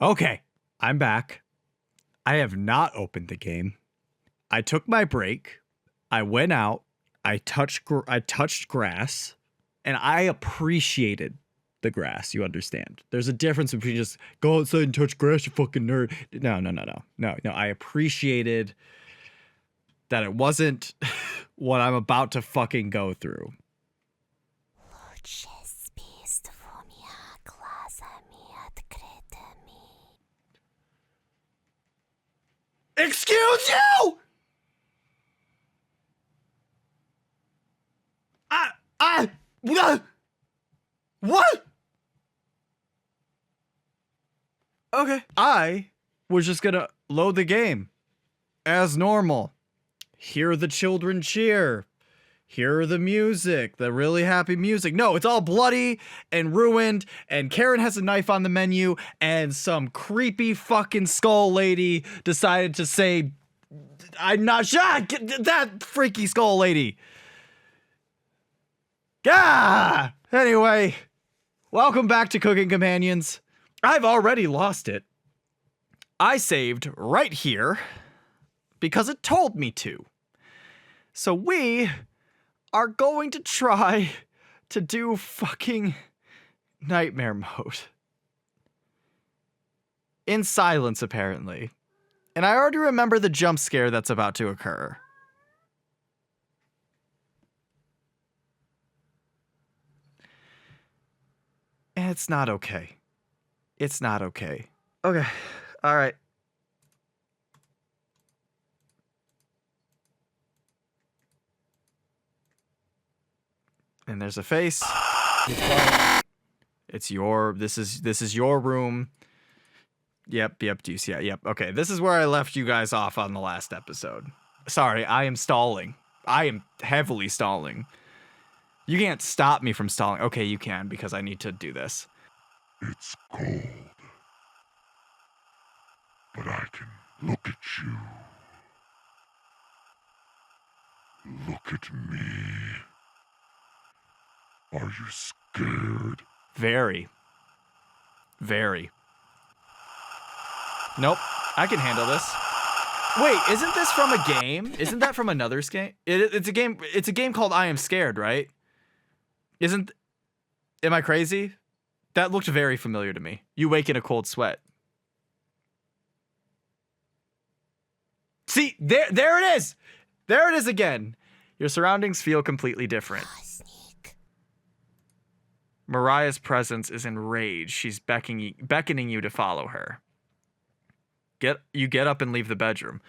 Okay, I'm back. I have not opened the game. I took my break. I went out. I touched grass, and I appreciated the grass. You understand? There's a difference between just go outside and touch grass, you fucking nerd. No. I appreciated that it wasn't what I'm about to fucking go through. Excuse you? What? Okay. I was just gonna load the game as normal. Hear the children cheer. Hear the music, the really happy music. No, it's all bloody and ruined, and Karen has a knife on the menu, and some creepy fucking skull lady decided to say, I'm not sure, that freaky skull lady. Ah! Anyway, welcome back to Cooking Companions. I've already lost it. I saved right here because it told me to. So we are going to try to do fucking nightmare mode. In silence, apparently. And I already remember the jump scare that's about to occur. And it's not okay. It's not okay. Okay. All right. And there's a face. It's your, this is your room. Yep, do you see it? Yep, okay. This is where I left you guys off on the last episode. Sorry, I am stalling. I am heavily stalling. You can't stop me from stalling. Okay, you can, because I need to do this. It's cold. But I can look at you. Look at me. Are you scared? Very. Very. Nope. I can handle this. Wait, isn't this from a game? Isn't that from another game? It's a game. It's a game called I Am Scared, right? Am I crazy? That looked very familiar to me. You wake in a cold sweat. See, there it is. There it is again. Your surroundings feel completely different. Mariah's presence is enraged. She's beckoning you to follow her. You get up and leave the bedroom.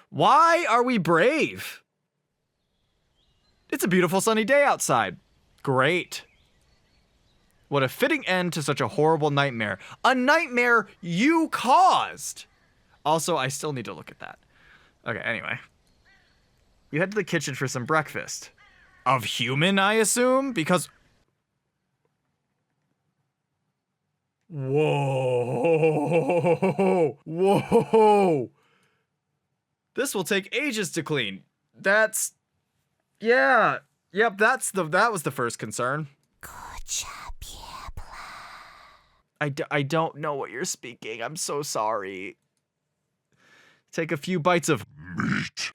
Why are we brave? It's a beautiful sunny day outside. Great. What a fitting end to such a horrible nightmare. A nightmare you caused. Also, I still need to look at that. Okay, anyway. You head to the kitchen for some breakfast. Of human, I assume? Because... Whoa. Whoa. This will take ages to clean. That's... Yeah. Yep, that was the first concern. I don't know what you're speaking. I'm so sorry. Take a few bites of Meat.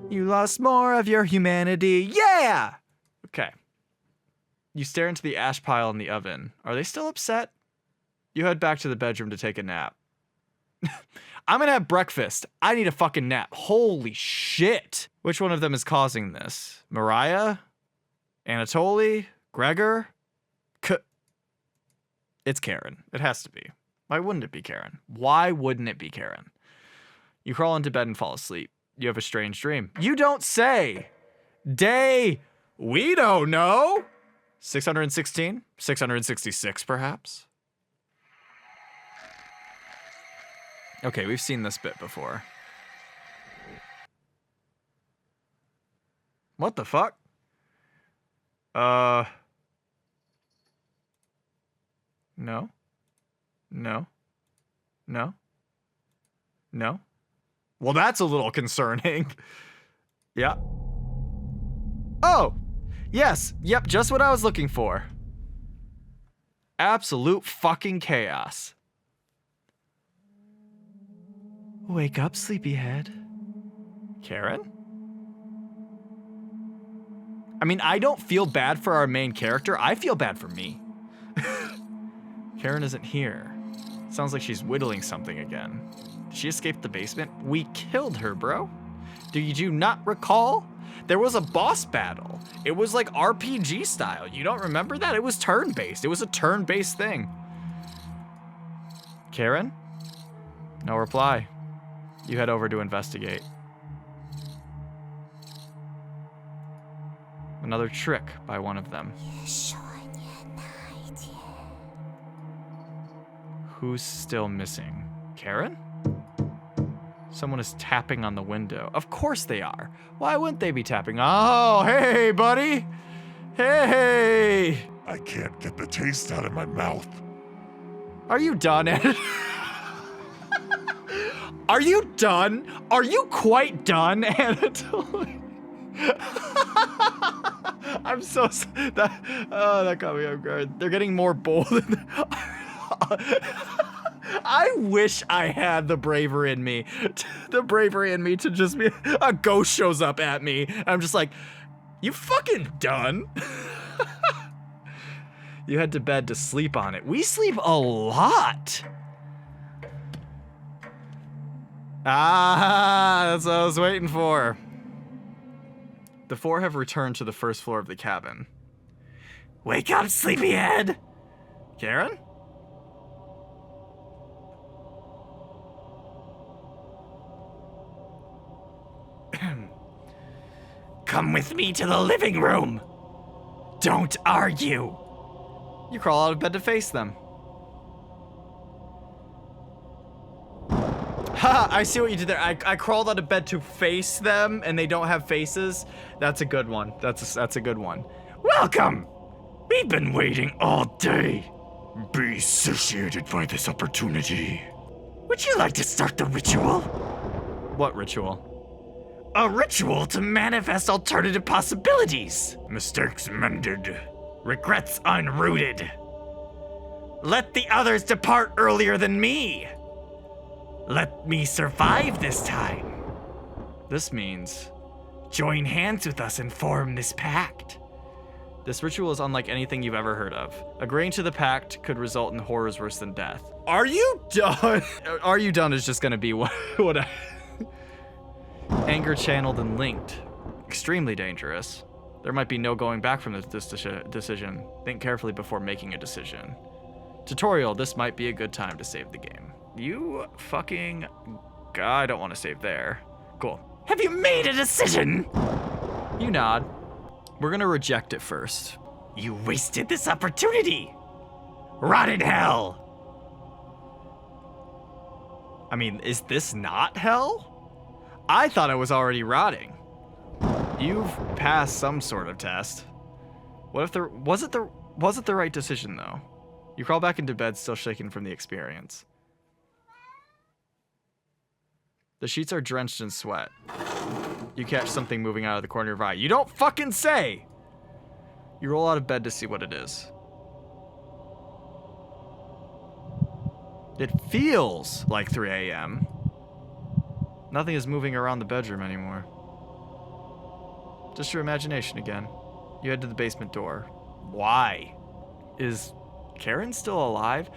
You lost more of your humanity. Yeah! Okay. You stare into the ash pile in the oven. Are they still upset? You head back to the bedroom to take a nap. I'm gonna have breakfast. I need a fucking nap. Holy shit. Which one of them is causing this? Mariah? Anatoly? Gregor? It's Karen. It has to be. Why wouldn't it be Karen? Why wouldn't it be Karen? You crawl into bed and fall asleep. You have a strange dream. You don't say. Day. We don't know. 616? 666, perhaps? Okay, we've seen this bit before. What the fuck? No. No. No. No. Well, that's a little concerning. Yeah. Oh! Yes. Yep, just what I was looking for. Absolute fucking chaos. Wake up, sleepyhead. Karen? I mean, I don't feel bad for our main character. I feel bad for me. Karen isn't here. Sounds like she's whittling something again. Did she escape the basement? We killed her, bro. Do you not recall? There was a boss battle. It was like RPG style. You don't remember that? It was turn-based. It was a turn-based thing. Karen? No reply. You head over to investigate. Another trick by one of them. Who's still missing? Karen? Someone is tapping on the window. Of course they are. Why wouldn't they be tapping? Oh, hey, buddy. Hey. I can't get the taste out of my mouth. Are you done, Ed? Are you done? Are you quite done, Anatoly? I'm so that got me off guard. They're getting more bold. I wish I had the bravery in me. The bravery in me to just be a ghost shows up at me. I'm just like, you fucking done? You head to bed to sleep on it. We sleep a lot. Ah, that's what I was waiting for. The four have returned to the first floor of the cabin. Wake up, sleepyhead! Karen? Come with me to the living room. Don't argue. You crawl out of bed to face them. Ha! I see what you did there. I crawled out of bed to face them, and they don't have faces. That's a good one. That's a good one. Welcome. We've been waiting all day. Be satiated by this opportunity. Would you like to start the ritual? What ritual? A ritual to manifest alternative possibilities. Mistakes mended. Regrets unrooted. Let the others depart earlier than me. Let me survive this time. This means join hands with us and form this pact. This ritual is unlike anything you've ever heard of. Agreeing to the pact could result in horrors worse than death. Are you done? Are you done is just gonna be what I... Anger channeled and linked. Extremely dangerous. There might be no going back from this decision. Think carefully before making a decision. Tutorial, this might be a good time to save the game. You fucking... I don't want to save there. Cool. Have you made a decision? You nod. We're gonna reject it first. You wasted this opportunity. Rot in hell. I mean, is this not hell? I thought I was already rotting. You've passed some sort of test. What if there was it the right decision though? You crawl back into bed, still shaking from the experience. The sheets are drenched in sweat. You catch something moving out of the corner of your eye. You don't fucking say! You roll out of bed to see what it is. It feels like 3 a.m. Nothing is moving around the bedroom anymore. Just your imagination again. You head to the basement door. Why? Is Karen still alive?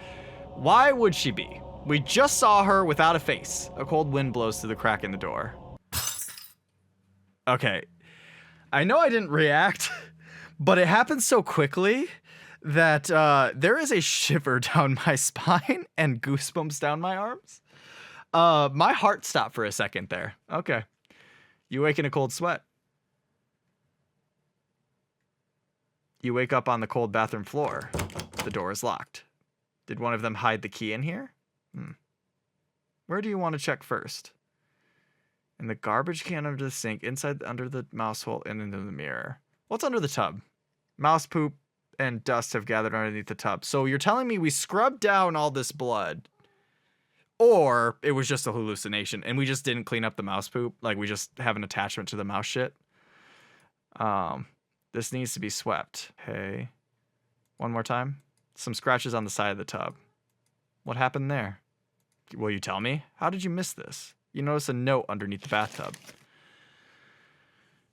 Why would she be? We just saw her without a face. A cold wind blows through the crack in the door. Okay. I know I didn't react, but it happened so quickly that there is a shiver down my spine and goosebumps down my arms. My heart stopped for a second there. Okay. You wake in a cold sweat. You wake up on the cold bathroom floor. The door is locked. Did one of them hide the key in here? Where do you want to check first? In the garbage can under the sink, under the mouse hole, and into the mirror. What's under the tub? Mouse poop and dust have gathered underneath the tub. So you're telling me we scrubbed down all this blood, or it was just a hallucination and we just didn't clean up the mouse poop? Like we just have an attachment to the mouse shit? This needs to be swept. Okay. One more time. Some scratches on the side of the tub. What happened there? Will you tell me? How did you miss this? You notice a note underneath the bathtub.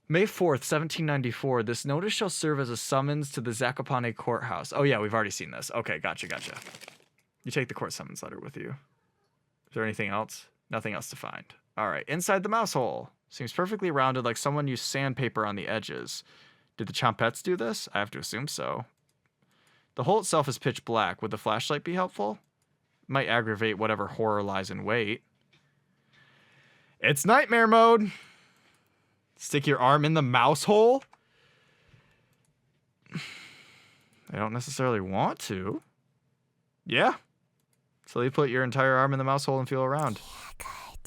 May 4th, 1794. This notice shall serve as a summons to the Zakopane courthouse. Oh yeah, we've already seen this. Okay, gotcha. You take the court summons letter with you. Is there anything else? Nothing else to find. All right, inside the mouse hole. Seems perfectly rounded, like someone used sandpaper on the edges. Did the Chompettes do this? I have to assume so. The hole itself is pitch black. Would the flashlight be helpful? Might aggravate whatever horror lies in wait. It's nightmare mode. Stick your arm in the mouse hole? I don't necessarily want to. Yeah. So you put your entire arm in the mouse hole and feel around.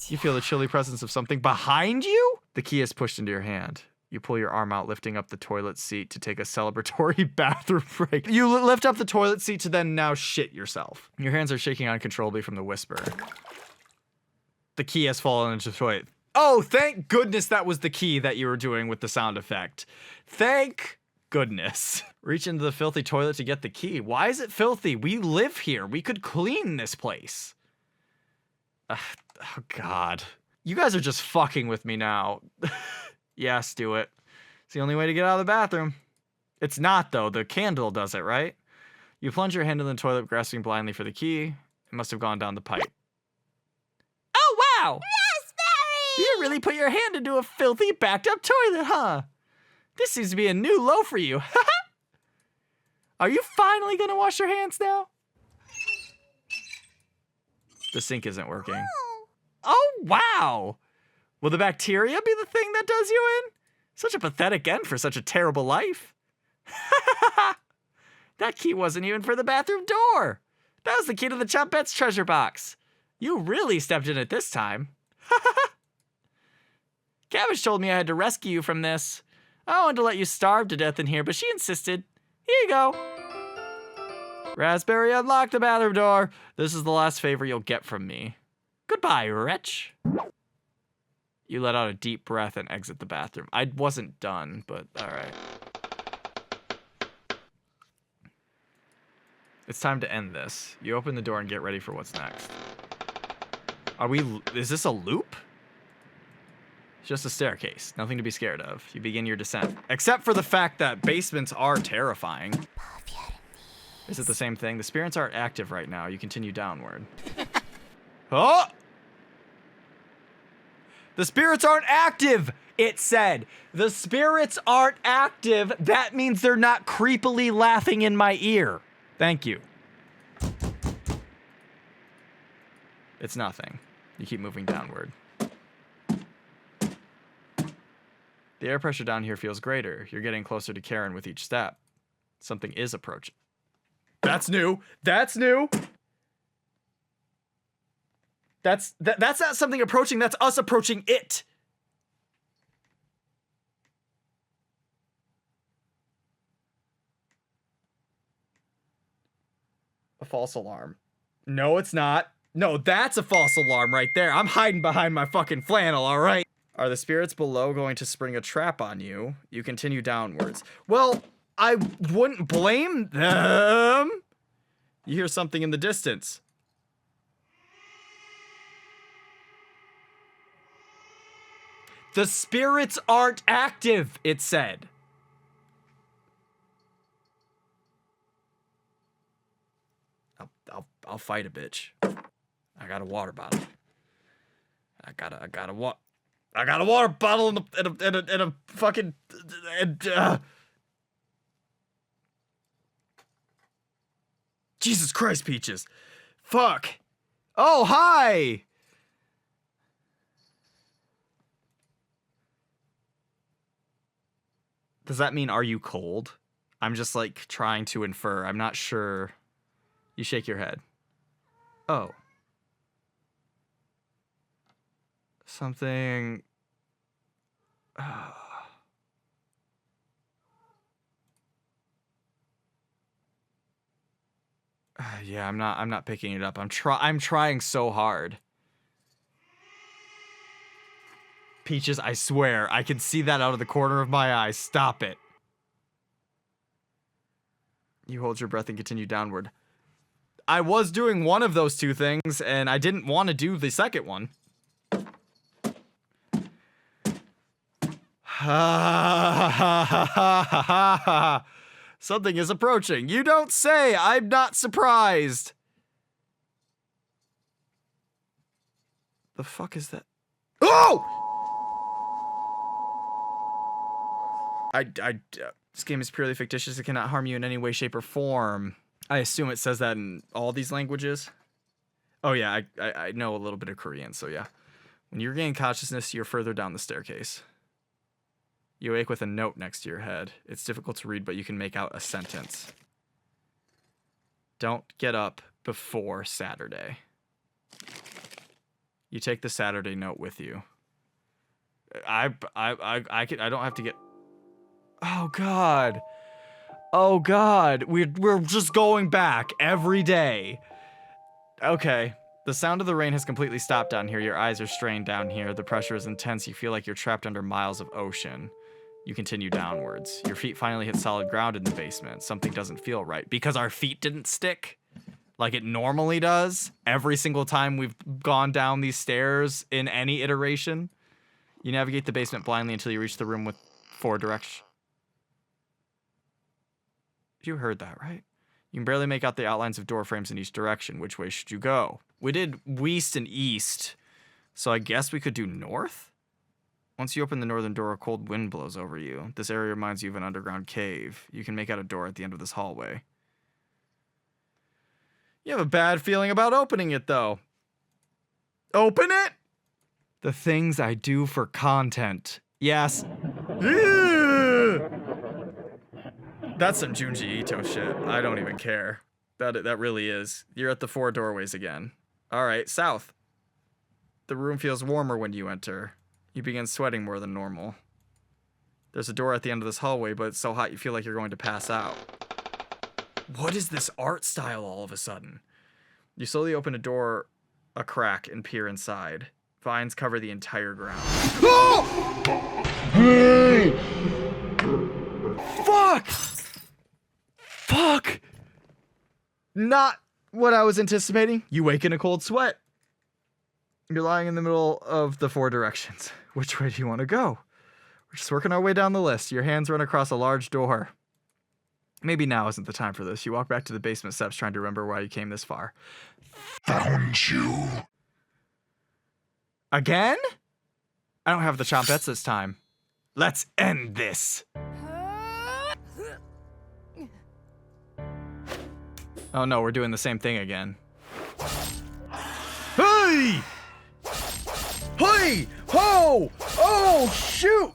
You feel the chilly presence of something behind you? The key is pushed into your hand. You pull your arm out, lifting up the toilet seat to take a celebratory bathroom break. You lift up the toilet seat to then now shit yourself. Your hands are shaking uncontrollably from the whisper. The key has fallen into the toilet. Oh, thank goodness that was the key that you were doing with the sound effect. Thank goodness. Reach into the filthy toilet to get the key. Why is it filthy? We live here. We could clean this place. Oh, God. You guys are just fucking with me now. Yes, do it. It's the only way to get out of the bathroom. It's not, though. The candle does it, right? You plunge your hand in the toilet, grasping blindly for the key. It must have gone down the pipe. Oh, wow! You really put your hand into a filthy, backed-up toilet, huh? This seems to be a new low for you. Are you finally gonna wash your hands now? The sink isn't working. Oh, wow! Will the bacteria be the thing that does you in? Such a pathetic end for such a terrible life. That key wasn't even for the bathroom door. That was the key to the Chompettes treasure box. You really stepped in it this time. Cabbage told me I had to rescue you from this. I wanted to let you starve to death in here, but she insisted. Here you go. Raspberry, unlock the bathroom door. This is the last favor you'll get from me. Goodbye, wretch. You let out a deep breath and exit the bathroom. I wasn't done, but all right. It's time to end this. You open the door and get ready for what's next. Is this a loop? It's just a staircase. Nothing to be scared of. You begin your descent. Except for the fact that basements are terrifying. Is it the same thing? The spirits aren't active right now. You continue downward. Oh! The spirits aren't active, it said. The spirits aren't active. That means they're not creepily laughing in my ear. Thank you. It's nothing. You keep moving downward. The air pressure down here feels greater. You're getting closer to Karen with each step. Something is approaching. That's new. That's new. That's not something approaching. That's us approaching it. A false alarm. No, it's not. No, that's a false alarm right there. I'm hiding behind my fucking flannel, all right? Are the spirits below going to spring a trap on you? You continue downwards. Well, I wouldn't blame them. You hear something in the distance. The spirits aren't active, it said. I'll fight a bitch. I got a water bottle. I got a water bottle and a fucking Jesus Christ, Peaches. Fuck. Oh, hi. Does that mean are you cold? I'm just like trying to infer. I'm not sure. You shake your head. Oh. Something. Yeah, I'm not picking it up. I'm trying so hard. Peaches, I swear, I can see that out of the corner of my eye. Stop it. You hold your breath and continue downward. I was doing one of those two things, and I didn't want to do the second one. Something is approaching. You don't say. I'm not surprised. The fuck is that? Oh! This game is purely fictitious. It cannot harm you in any way, shape, or form. I assume it says that in all these languages. Oh yeah, I know a little bit of Korean, so yeah. When you regain consciousness, you're further down the staircase. You wake with a note next to your head. It's difficult to read, but you can make out a sentence. Don't get up before Saturday. You take the Saturday note with you. I don't have to get... Oh God. Oh God. We're just going back every day. Okay. The sound of the rain has completely stopped down here. Your eyes are strained down here. The pressure is intense. You feel like you're trapped under miles of ocean. You continue downwards. Your feet finally hit solid ground in the basement. Something doesn't feel right. Because our feet didn't stick like it normally does every single time we've gone down these stairs in any iteration. You navigate the basement blindly until you reach the room with 4 directions. You heard that, right? You can barely make out the outlines of door frames in each direction. Which way should you go? We did west and east, so I guess we could do north? Once you open the northern door, a cold wind blows over you. This area reminds you of an underground cave. You can make out a door at the end of this hallway. You have a bad feeling about opening it, though. Open it? The things I do for content. Yes. That's some Junji Ito shit. I don't even care. That really is. You're at the 4 doorways again. All right, south. The room feels warmer when you enter. You begin sweating more than normal. There's a door at the end of this hallway, but it's so hot you feel like you're going to pass out. What is this art style all of a sudden? You slowly open a crack, and peer inside. Vines cover the entire ground. Oh! Hey! Fuck! Fuck! Not what I was anticipating. You wake in a cold sweat. You're lying in the middle of the 4 directions. Which way do you want to go? We're just working our way down the list. Your hands run across a large door. Maybe now isn't the time for this. You walk back to the basement steps trying to remember why you came this far. Found you. Again? I don't have the Chompettes this time. Let's end this. Oh no, we're doing the same thing again. Hey! Hey! Ho! Oh, shoot!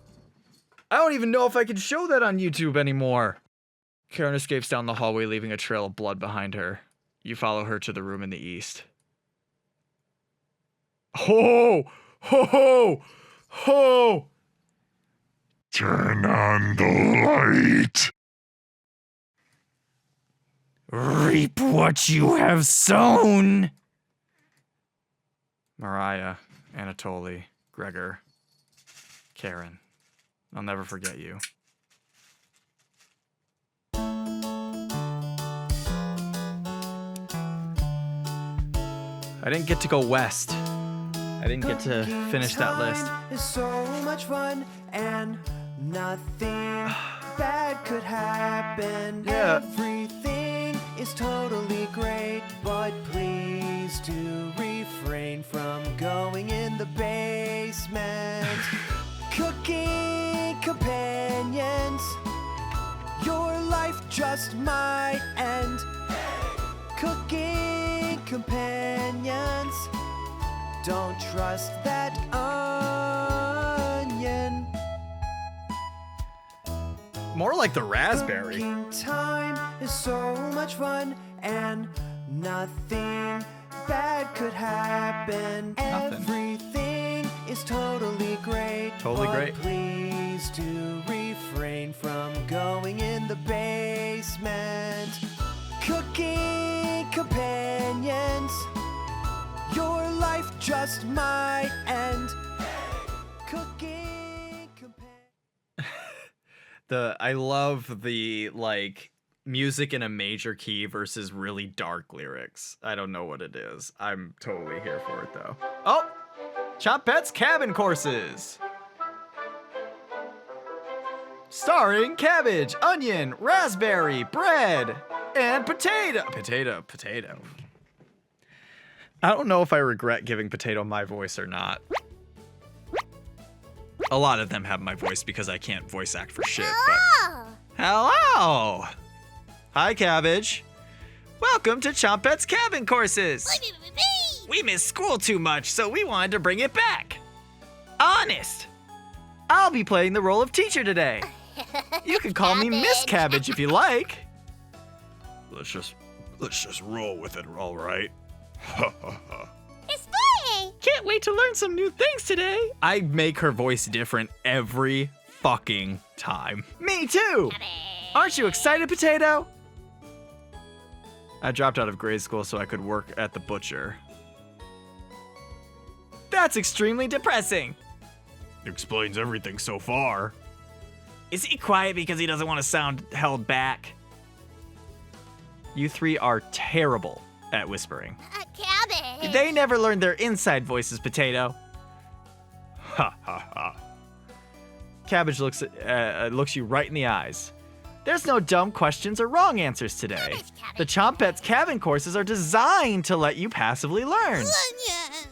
I don't even know if I can show that on YouTube anymore. Karen escapes down the hallway, leaving a trail of blood behind her. You follow her to the room in the east. Ho! Ho! Ho! Ho! Turn on the light. Reap what you have sown. Mariah, Anatoly, Gregor, Karen. I'll never forget you. I didn't get to go west. I didn't get to finish that list. Is so much fun and nothing bad could happen. Yeah. Everything is totally great, but please do refrain from going in the basement. Cooking companions, your life just might end. Cooking companions, don't trust that onion. More like the raspberry. Cooking time is so much fun and nothing bad could happen. Nothing. Everything is totally great. Totally but great. Please do refrain from going in the basement. Cooking companions, your life just might end. Cooking companions. I love the, like, music in a major key versus really dark lyrics. I don't know what it is. I'm totally here for it though. Oh, Chompettes cabin courses. Starring cabbage, onion, raspberry, bread, and potato. Potato. I don't know if I regret giving Potato my voice or not. A lot of them have my voice because I can't voice act for shit, but... Hello! Hi, Cabbage. Welcome to Chompettes cabin courses. We missed school too much, so we wanted to bring it back. Honest. I'll be playing the role of teacher today. You can call me Miss Cabbage if you like. Let's just roll with it, all right? It's funny. Can't wait to learn some new things today. I make her voice different every fucking time. Me too. Aren't you excited, Potato? I dropped out of grade school so I could work at the butcher. That's extremely depressing. Explains everything so far. Is he quiet because he doesn't want to sound held back? You three are terrible at whispering. Cabbage. They never learned their inside voices, Potato. Ha ha ha. Cabbage looks you right in the eyes. There's no dumb questions or wrong answers today. Cabbage. The Chompettes cabin courses are designed to let you passively learn. Onion.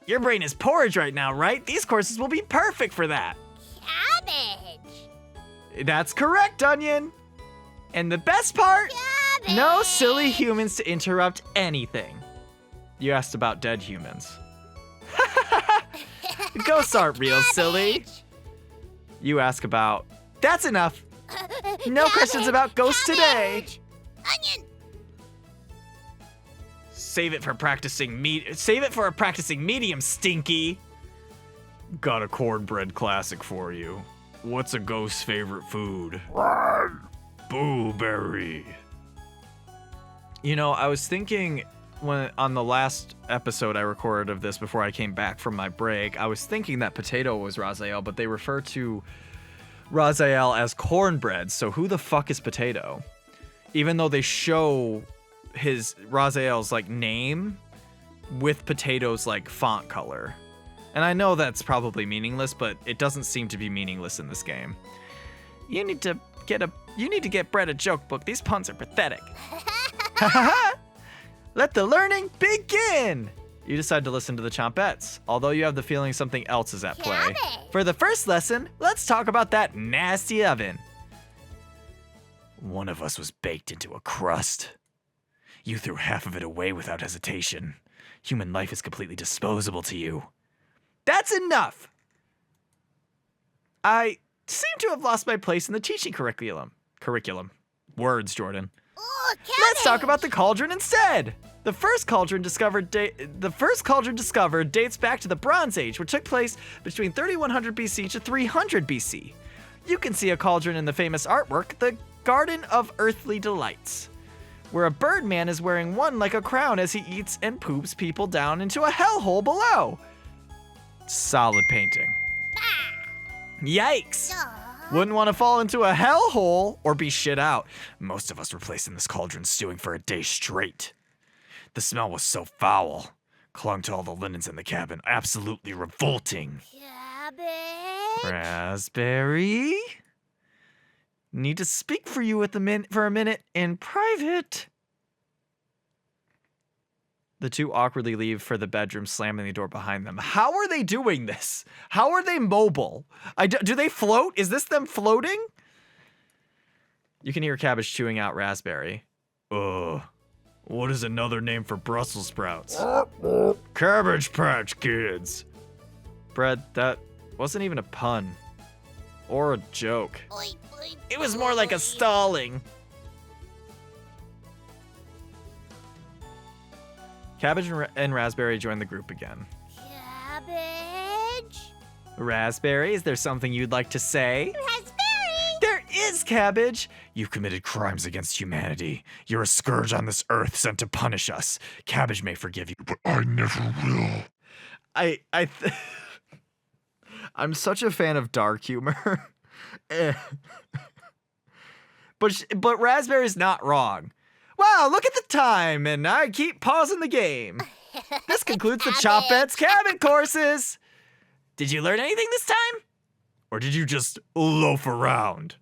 Your brain is porridge right now, right? These courses will be perfect for that. Cabbage. That's correct, Onion. And the best part? Cabbage. No silly humans to interrupt anything. You asked about dead humans. Ghosts aren't real, silly. Cabbage. You ask about... That's enough. No Cabbage. questions about ghosts today. Cabbage. Onion. Save it for a practicing medium, Stinky. Got a cornbread classic for you. What's a ghost's favorite food? Blueberry. You know, I was thinking on the last episode I recorded of this before I came back from my break, I was thinking that Potato was Raziel, but they refer to Raziel as cornbread, so who the fuck is Potato? Even though they show his Raziel's like name with Potato's like font color. And I know that's probably meaningless, but it doesn't seem to be meaningless in this game. You need to get Brett a joke book. These puns are pathetic. Let the learning begin! You decide to listen to the Chompettes, although you have the feeling something else is at play. Cabbage. For the first lesson, let's talk about that nasty oven. One of us was baked into a crust. You threw half of it away without hesitation. Human life is completely disposable to you. That's enough! I seem to have lost my place in the teaching curriculum. Words, Jordan. Oh, cabbage. Let's talk about the cauldron instead. The first cauldron discovered dates back to the Bronze Age, which took place between 3100 BC to 300 BC. You can see a cauldron in the famous artwork, The Garden of Earthly Delights, where a birdman is wearing one like a crown as he eats and poops people down into a hellhole below. Solid painting. Yikes! Aw. Wouldn't want to fall into a hellhole or be shit out. Most of us were placed in this cauldron stewing for a day straight. The smell was so foul, clung to all the linens in the cabin, absolutely revolting. Cabbage. Raspberry? Need to speak for you for a minute in private. The two awkwardly leave for the bedroom, slamming the door behind them. How are they doing this? How are they mobile? Do they float? Is this them floating? You can hear Cabbage chewing out Raspberry. What is another name for Brussels sprouts? Cabbage Patch Kids. Bread, that wasn't even a pun. Or a joke. Oi, oi, It was more like a oi. stalling. Cabbage and Raspberry join the group again. Cabbage. Raspberry, is there something you'd like to say? Raspberry. There is, Cabbage! You've committed crimes against humanity. You're a scourge on this earth sent to punish us. Cabbage may forgive you, but I never will. I'm such a fan of dark humor. But Raspberry's not wrong. Wow, look at the time, and I keep pausing the game. This concludes the Chompettes cabin courses. Did you learn anything this time? Or did you just loaf around?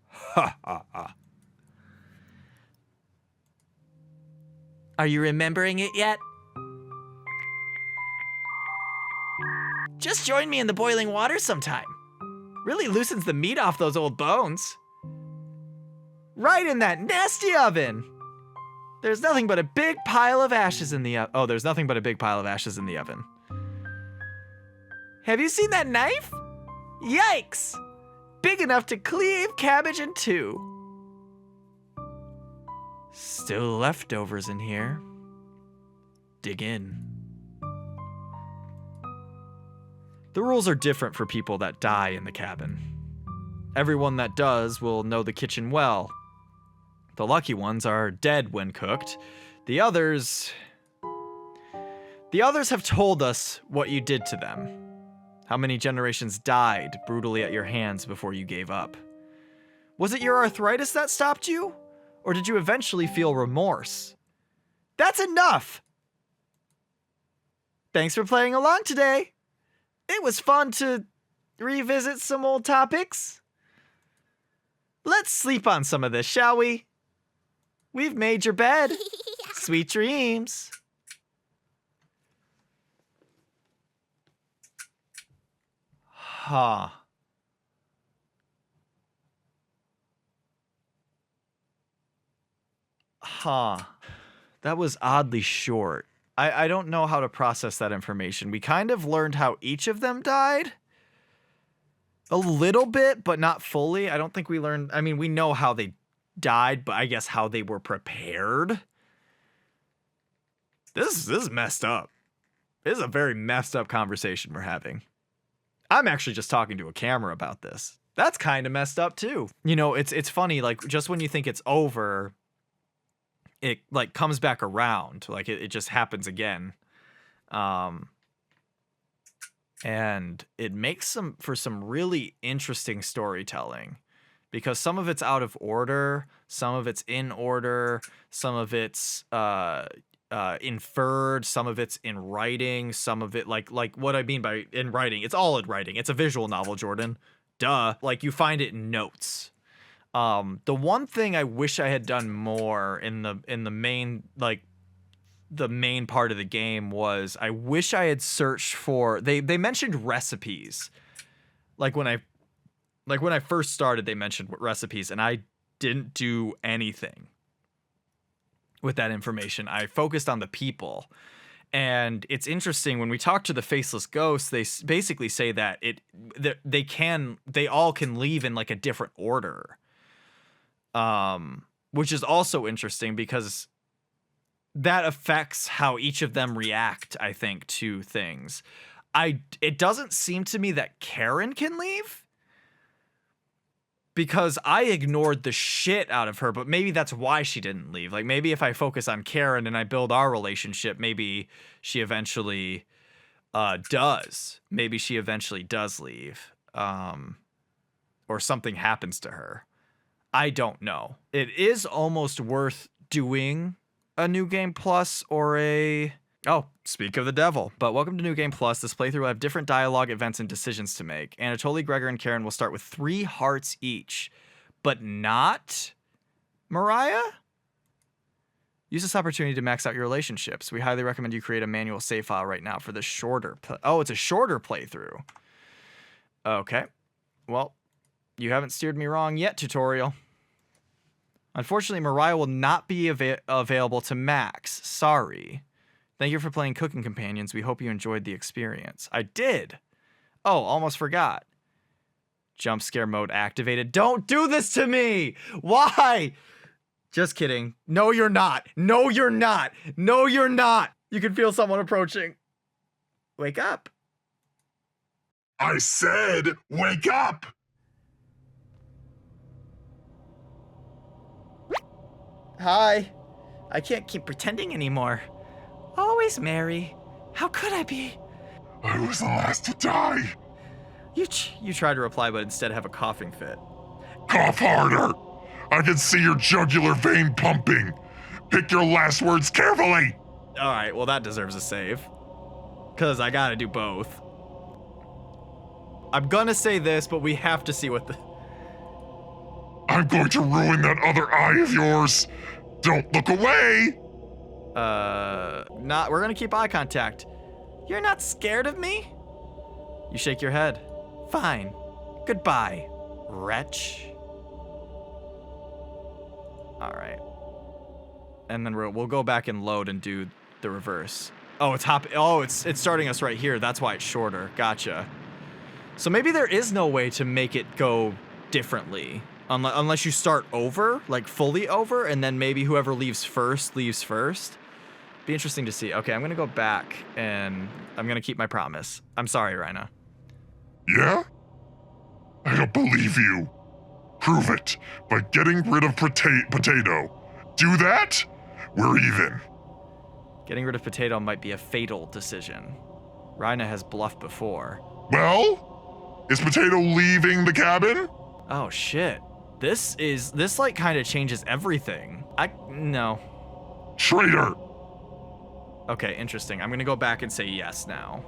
Ha ha ha. Are you remembering it yet? Just join me in the boiling water sometime. Really loosens the meat off those old bones. Right in that nasty oven. There's nothing but a big pile of ashes in the oven. Oh, there's nothing but a big pile of ashes in the oven. Have you seen that knife? Yikes! Big enough to cleave cabbage in two. Still leftovers in here. Dig in. The rules are different for people that die in the cabin. Everyone that does will know the kitchen well. The lucky ones are dead when cooked. The others have told us what you did to them. How many generations died brutally at your hands before you gave up. Was it your arthritis that stopped you? Or did you eventually feel remorse? That's enough! Thanks for playing along today. It was fun to revisit some old topics. Let's sleep on some of this, shall we? We've made your bed. Sweet dreams. Huh. That was oddly short. I don't know how to process that information. We kind of learned how each of them died. A little bit, but not fully. I don't think we learned... I mean, we know how they died, but I guess how they were prepared. This is messed up. This is a very messed up conversation we're having. I'm actually just talking to a camera about this. That's kind of messed up too. You know, it's funny, like, just when you think it's over, it, like, comes back around. Like, it just happens again. And it makes for some really interesting storytelling. Because some of it's out of order, some of it's in order, some of it's inferred, some of it's in writing, some of it, like what I mean by in writing, it's all in writing. It's a visual novel, Jordan. Duh. Like, you find it in notes. The one thing I wish I had done more in the main, like, the main part of the game was I wish I had searched for, they mentioned recipes. Like when I first started, they mentioned recipes, and I didn't do anything with that information. I focused on the people. And it's interesting, when we talk to the faceless ghosts, they basically say that they all can leave in, like, a different order. Which is also interesting because that affects how each of them react, I think, to things. It doesn't seem to me that Karen can leave, because I ignored the shit out of her, but maybe that's why she didn't leave. Like, maybe if I focus on Karen and I build our relationship, maybe she eventually does. Maybe she eventually does leave. Or something happens to her. I don't know. It is almost worth doing a New Game Plus or a... Oh, speak of the devil. But welcome to New Game Plus. This playthrough will have different dialogue, events, and decisions to make. Anatoly, Gregor, and Karen will start with 3 hearts each. But not Mariah? Use this opportunity to max out your relationships. We highly recommend you create a manual save file right now for the shorter... Oh, it's a shorter playthrough. Okay. Well, you haven't steered me wrong yet, tutorial. Unfortunately, Mariah will not be available to max. Sorry. Thank you for playing Cooking Companions. We hope you enjoyed the experience. I did. Oh, almost forgot. Jump scare mode activated. Don't do this to me! Why? Just kidding. No, you're not. No, you're not. No, you're not. You can feel someone approaching. Wake up. I said, wake up! Hi. I can't keep pretending anymore. Always Mary. How could I be? I was the last to die. You tried to reply, but instead have a coughing fit. Cough harder. I can see your jugular vein pumping. Pick your last words carefully. All right, well, that deserves a save. Because I gotta do both. I'm gonna say this, but we have to see what the... I'm going to ruin that other eye of yours. Don't look away. We're gonna keep eye contact. You're not scared of me? You shake your head. Fine. Goodbye, wretch. All right. And then we'll go back and load and do the reverse. Oh, it's starting us right here. That's why it's shorter. Gotcha. So maybe there is no way to make it go differently. Unless you start over, like fully over, and then maybe whoever leaves first. Be interesting to see. Okay, I'm gonna go back and I'm gonna keep my promise. I'm sorry, Rhina. Yeah? I don't believe you. Prove it by getting rid of Potato. Do that? We're even. Getting rid of Potato might be a fatal decision. Rhina has bluffed before. Well, is Potato leaving the cabin? Oh shit. This like kind of changes everything. No. Traitor! Okay, interesting. I'm gonna go back and say yes now.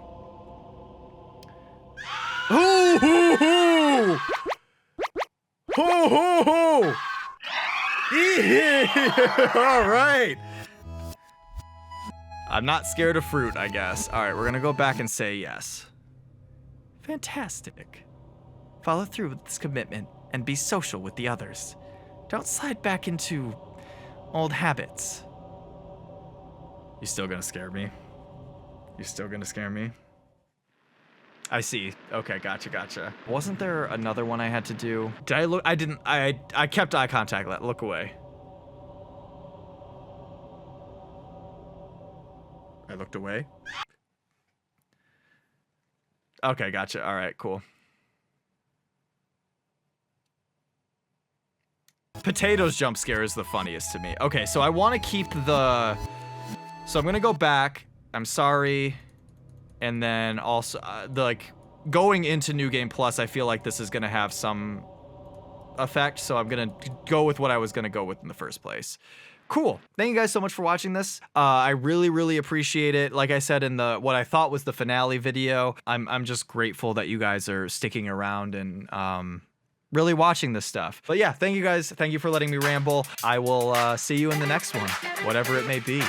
Hoo hoo hoo! Hoo hoo hoo! All right. I'm not scared of fruit, I guess. All right, we're gonna go back and say yes. Fantastic. Follow through with this commitment and be social with the others. Don't slide back into old habits. You still gonna scare me? You still gonna scare me? I see. Okay, gotcha. Wasn't there another one I had to do? Did I look? I didn't. I kept eye contact. Look away. I looked away. Okay, gotcha. All right, cool. Potato's jump scare is the funniest to me. Okay, so I want to keep the... So I'm going to go back. I'm sorry. And then also, going into New Game Plus, I feel like this is going to have some effect. So I'm going to go with what I was going to go with in the first place. Cool. Thank you guys so much for watching this. I really appreciate it. Like I said in what I thought was the finale video, I'm just grateful that you guys are sticking around and really watching this stuff. But yeah, thank you guys. Thank you for letting me ramble. I will see you in the next one, whatever it may be.